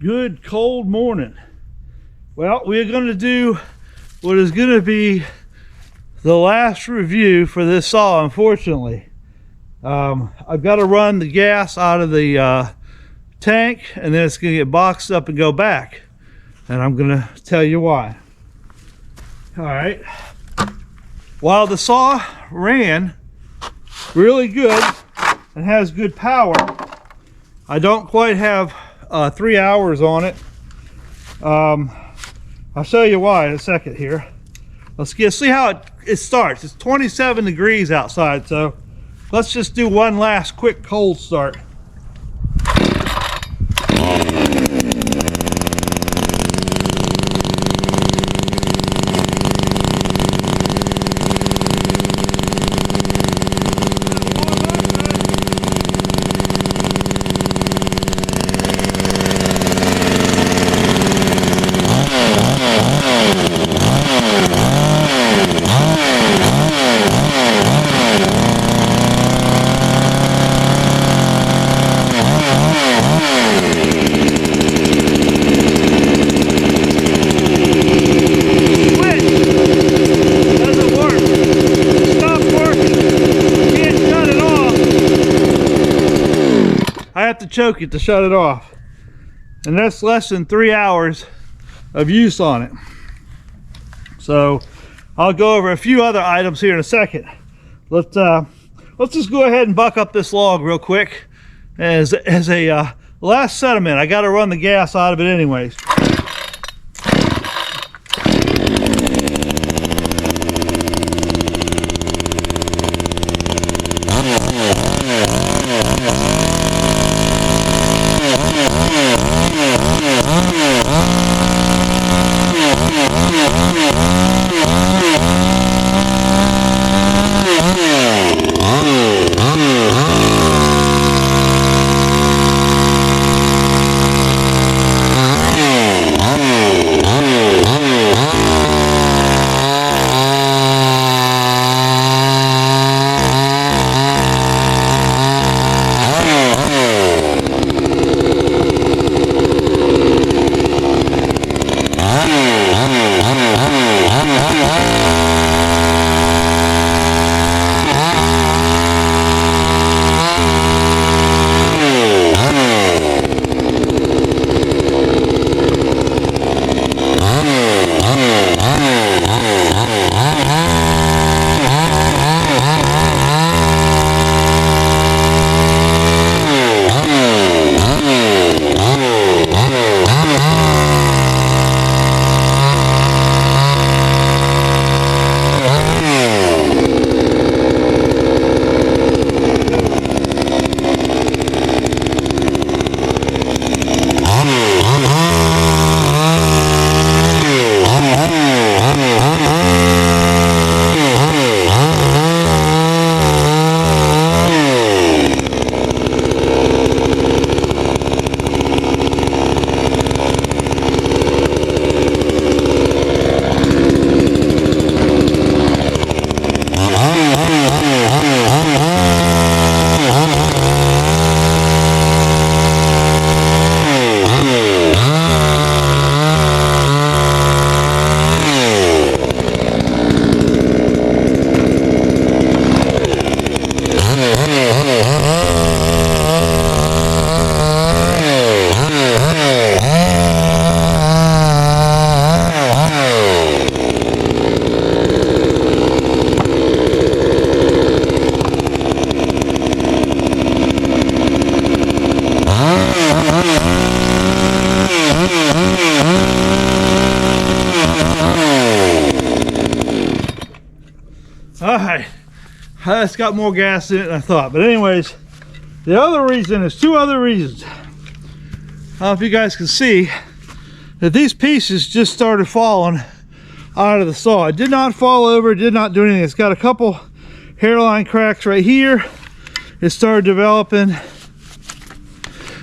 Good cold morning. Well, we're going to do what is going to be the last review for this saw, unfortunately. I've got to run the gas out of the tank, and then it's going to get boxed up and go back. And I'm going to tell you why. All right. While the saw ran really good and has good power, I don't quite have 3 hours on it. I'll show you why in a second here. Let's see how it starts. It's 27 degrees outside, so let's just do one last quick cold start. To choke it to shut it off, and that's less than 3 hours of use on it. So I'll go over a few other items here in a second. Let's just go ahead and buck up this log real quick as a last sediment. I got to run the gas out of it anyways. Alright, it's got more gas in it than I thought. But anyways, the other reason is two other reasons. I don't know if you guys can see that these pieces just started falling out of the saw. It did not fall over, it did not do anything. It's got a couple hairline cracks right here. It started developing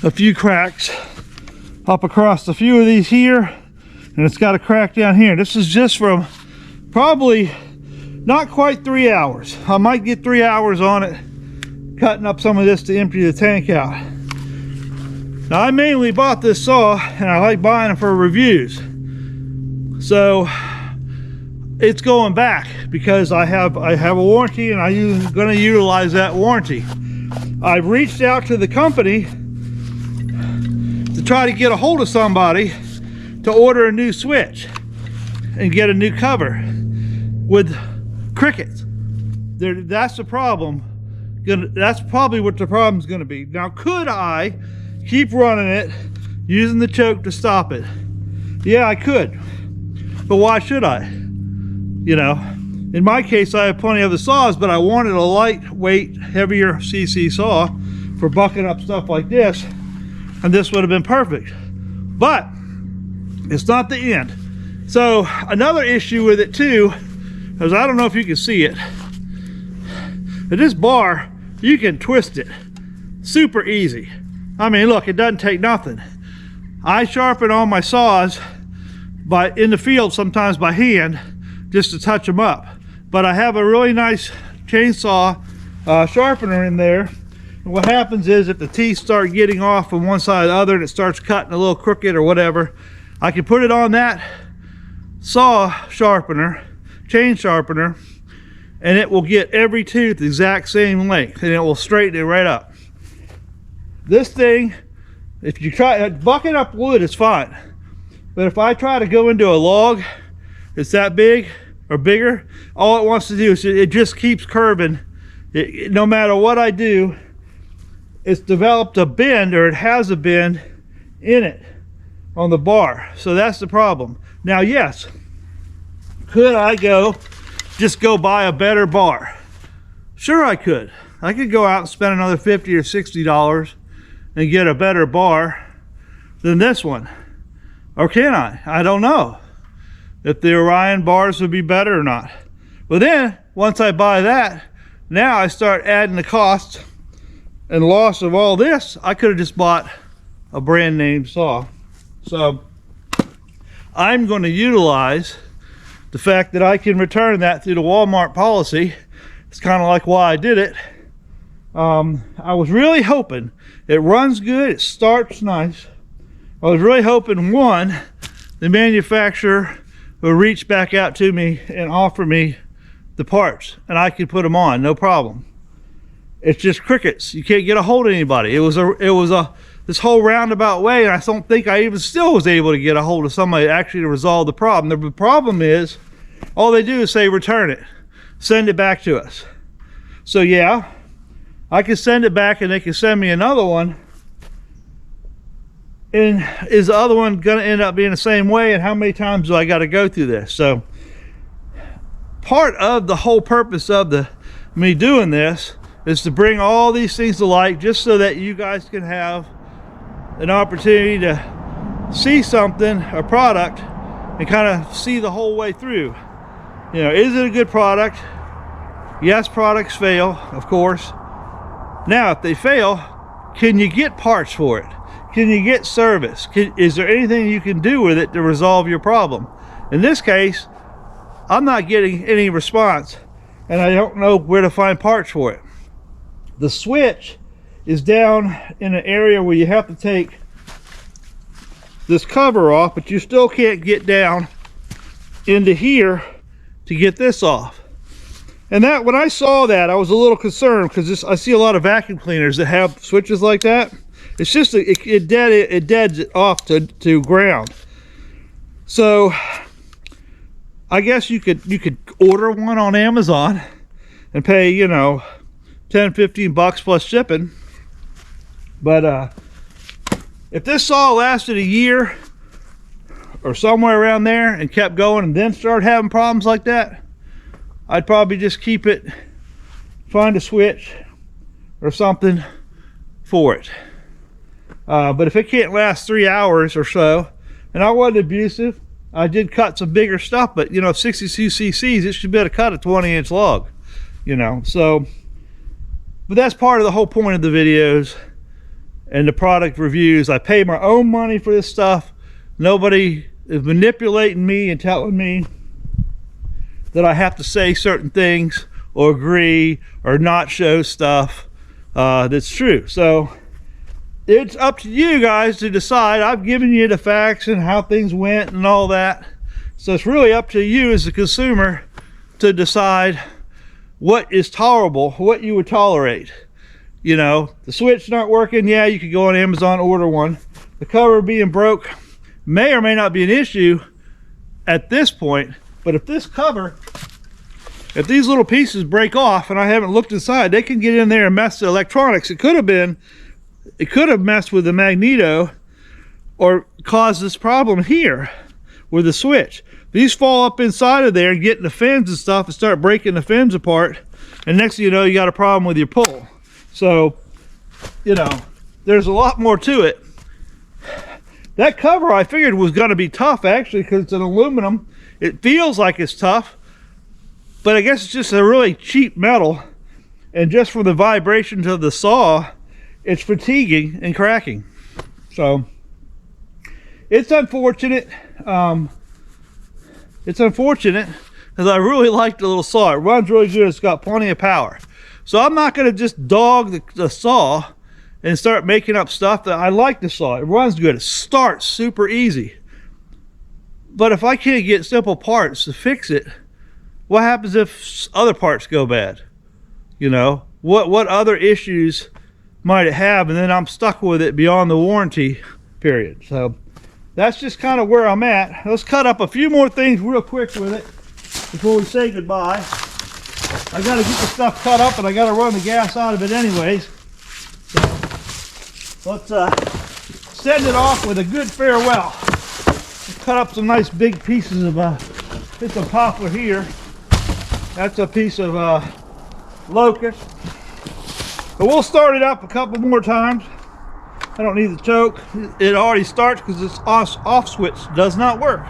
a few cracks up across a few of these here, and it's got a crack down here. This is just from probably not quite 3 hours. I might get 3 hours on it cutting up some of this to empty the tank out. Now I mainly bought this saw and I like buying them for reviews. So it's going back because I have a warranty and I'm going to utilize that warranty. I've reached out to the company to try to get a hold of somebody to order a new switch and get a new cover with crickets. That's the problem. That's probably what the problem's going to be. Now, could I keep running it using the choke to stop it? Yeah, I could. But why should I? You know, in my case, I have plenty of the saws, but I wanted a lightweight, heavier CC saw for bucking up stuff like this, and this would have been perfect. But it's not the end. So another issue with it too is, I don't know if you can see it, but this bar, you can twist it super easy. I mean, look, it doesn't take nothing. I sharpen all my saws in the field sometimes by hand just to touch them up. But I have a really nice chainsaw sharpener in there. And what happens is, if the teeth start getting off from one side or the other and it starts cutting a little crooked or whatever, I can put it on that saw sharpener, chain sharpener, and it will get every tooth the exact same length and it will straighten it right up. This thing, if you try bucking up wood, it's fine. But if I try to go into a log that's that big or bigger, all it wants to do is it just keeps curving. No matter what I do, it's developed a bend, or it has a bend in it on the bar. So that's the problem. Now, yes, could I just go buy a better bar? Sure, I could. I could go out and spend another $50 or $60 and get a better bar than this one. Or can I? I don't know if the Orion bars would be better or not. But then, once I buy that, now I start adding the cost and loss of all this. I could have just bought a brand name saw. So I'm going to utilize the fact that I can return that through the Walmart policy. It's kind of like why I did it. I was really hoping, it runs good, it starts nice. I was really hoping, one, the manufacturer will reach back out to me and offer me the parts and I could put them on, no problem. It's just crickets. You can't get a hold of anybody. It was this whole roundabout way, and I don't think I even still was able to get a hold of somebody actually to resolve the problem. The problem is, all they do is say return it, send it back to us. So yeah, I can send it back and they can send me another one. And is the other one going to end up being the same way, and how many times do I got to go through this? So part of the whole purpose of me doing this is to bring all these things to light, just so that you guys can have an opportunity to see something, a product, and kind of see the whole way through. You know, is it a good product? Yes, products fail, of course. Now, if they fail, can you get parts for it? Can you get service? Is there anything you can do with it to resolve your problem? In this case, I'm not getting any response, and I don't know where to find parts for it. The switch is down in an area where you have to take this cover off, but you still can't get down into here to get this off. And that, when I saw that, I was a little concerned, because I see a lot of vacuum cleaners that have switches like that. It's just it deads it off to ground. So I guess you could order one on Amazon and pay, you know, 10-15 bucks plus shipping. But if this saw lasted a year or somewhere around there and kept going and then started having problems like that, I'd probably just keep it, find a switch or something for it. But if it can't last 3 hours or so, and I wasn't abusive, I did cut some bigger stuff, but you know, 62 cc's, it should be able to cut a 20-inch log, you know. So, but that's part of the whole point of the videos and the product reviews. I pay my own money for this stuff. Nobody is manipulating me and telling me that I have to say certain things or agree or not show stuff that's true. So it's up to you guys to decide. I've given you the facts and how things went and all that. So it's really up to you as a consumer to decide what is tolerable, what you would tolerate. You know, the switch not working, yeah, you could go on Amazon, order one. The cover being broke may or may not be an issue at this point, but if this cover, if these little pieces break off and I haven't looked inside, they can get in there and mess the electronics. It could have messed with the magneto or caused this problem here with the switch. These fall up inside of there and get in the fins and stuff and start breaking the fins apart, and next thing you know, you got a problem with your pull. So, you know, there's a lot more to it. That cover I figured was going to be tough, actually, because it's an aluminum. It feels like it's tough, but I guess it's just a really cheap metal, and just from the vibrations of the saw, it's fatiguing and cracking. So it's unfortunate. It's unfortunate because I really like the little saw. It runs really good. It's got plenty of power. So I'm not going to just dog the saw and start making up stuff. That I like the saw. It runs good. It starts super easy. But if I can't get simple parts to fix it, what happens if other parts go bad? You know, what other issues might it have? And then I'm stuck with it beyond the warranty period. So that's just kind of where I'm at. Let's cut up a few more things real quick with it before we say goodbye. I got to get the stuff cut up, and I got to run the gas out of it anyways. So let's send it off with a good farewell. Cut up some nice big pieces of bits of poplar here. That's a piece of locust. But we'll start it up a couple more times. I don't need the choke. It already starts because this off switch does not work.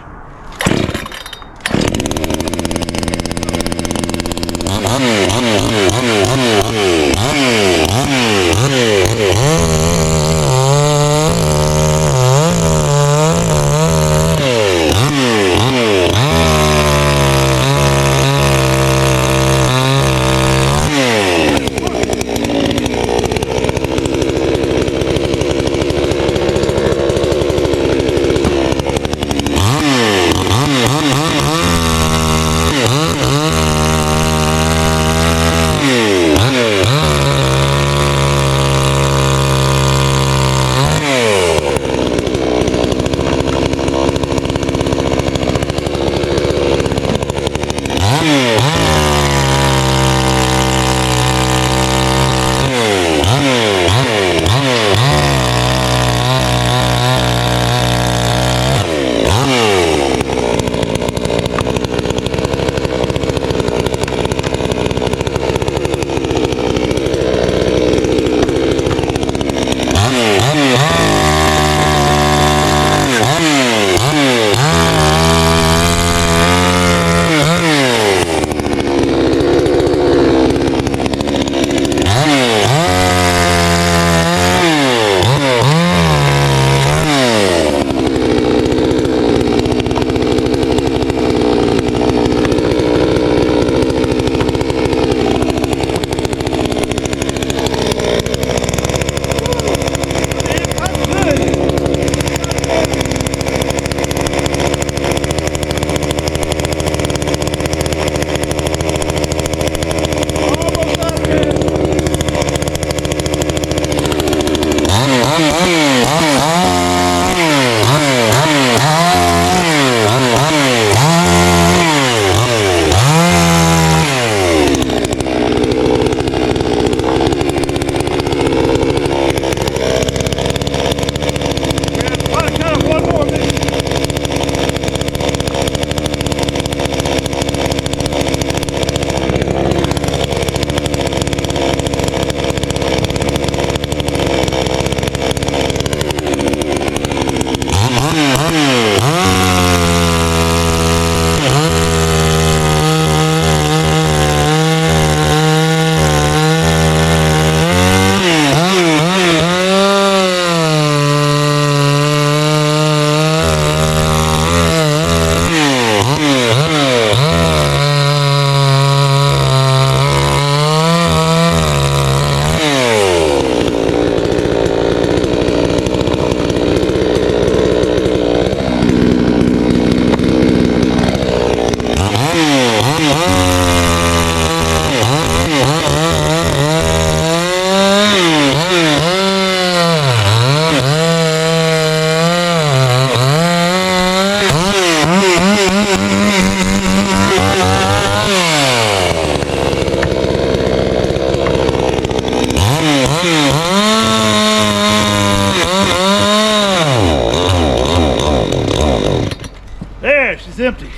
is empty.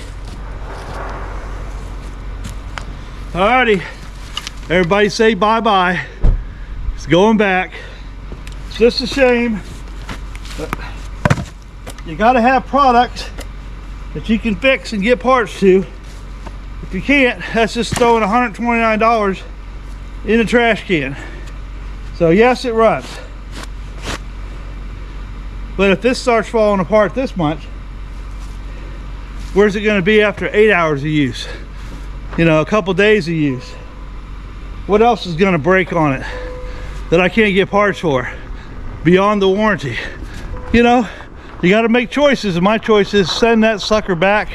Alrighty, everybody say bye-bye. It's going back. It's just a shame, but you gotta have products that you can fix and get parts to. If you can't, that's just throwing $129 in a trash can. So yes, it runs. But if this starts falling apart this much, where's it going to be after 8 hours of use? You know, a couple days of use. What else is going to break on it that I can't get parts for beyond the warranty? You know, you got to make choices, and my choice is send that sucker back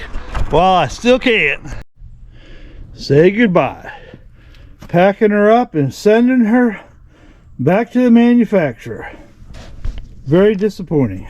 while I still can. Say goodbye. Packing her up and sending her back to the manufacturer. Very disappointing.